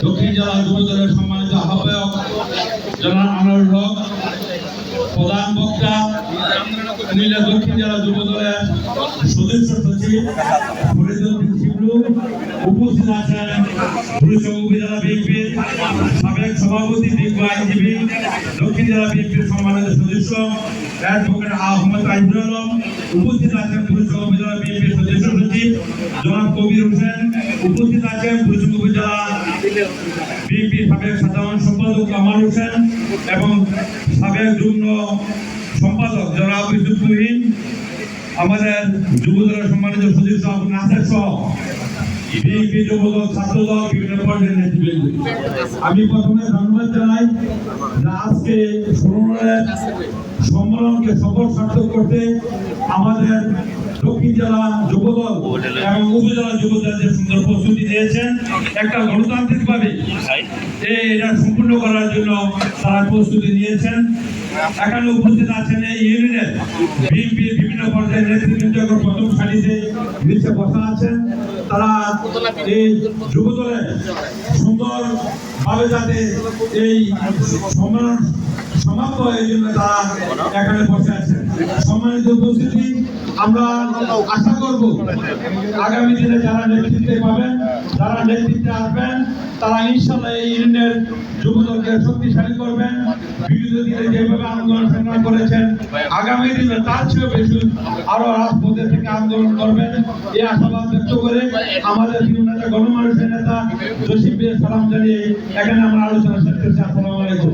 দক্ষিণ জেলা যুবদলের সম্মানিত আহ্বায়ক জনাব আনোয়ারুল হক, প্রধান বক্তা কুমিল্লা দক্ষিণ জেলা যুবদলের সদস্য সচিব ফরিদুদ্দিন শিবলু, উপস্থিত আছেন পুরসভা উপজেলা বিএনপির সাবেক সভাপতি বিজ্ঞ আইনজীবী, দক্ষিণ জেলা বিএনপির সম্মানিত সদস্য অ্যাডভোকেট আহমদ আইনুল আলম, উপস্থিত আছেন পুরসভা উপজেলা বিএনপির সদস্য সচিব জনাব কবির হোসেন, উপস্থিত আছেন পুরসভা উপজেলা বিএনপির সাবেক সাধারণ সম্পাদক কামাল হোসেন এবং সাবেক যুগ্ম সম্পাদক জনাব ইউসুফ তুহিন, আমাদের যুবদলের সম্মানিত সদস্য আবু নাসের সহ বিএনপি যুবদল ছাত্রদল বিভিন্ন পর্যায়ের নেতৃবৃন্দ। আমি প্রথমে ধন্যবাদ জানাই যে আজকে সম্মেলনকে সফল সার্থক করতে আমাদের দক্ষিণ জেলা যুবদল এবং উপজেলা যুবদল যে সুন্দর প্রস্তুতি নিয়েছেন একটা গণতান্ত্রিক ভাবে এটা সম্পূর্ণ করার জন্য তারা প্রস্তুতি নিয়েছেন। এখানে উপস্থিত আছেন এই ইউনিয়নের বিএনপির বিভিন্ন পর্যায়ের নেতৃবৃন্দ প্রথম সারিতে নিচে বসা আছেন। তারা এই যুবদলের সুন্দর ভাবে যাতে এই সম্মেলন সমাপ্ত হয় এই জন্য তারা এখানে বসে আছেন। সম্মানিত উপস্থিতি, আমরা আশা করব আগামী দিনে যারা নেতৃত্বে পাবেন, যারা নেতৃত্বে আসবেন, তারা ইনশাআল্লাহ এই ইউনিয়নের যুবদলকে শক্তিশালী করবেন। বিগত দিনে যেভাবে আন্দোলন সংগ্রাম করেছেন, আগামী দিনে তার চেয়েও বেশি আরো রাজপথে থেকে আন্দোলন করবেন এই আশাবাদ ব্যক্ত করে আমাদের প্রিয় নেতা গণমানুষের নেতা জসিম ভাইয়ের সালাম জানিয়ে এখানে আমরা আলোচনা শেষ করছি। আসসালামু আলাইকুম।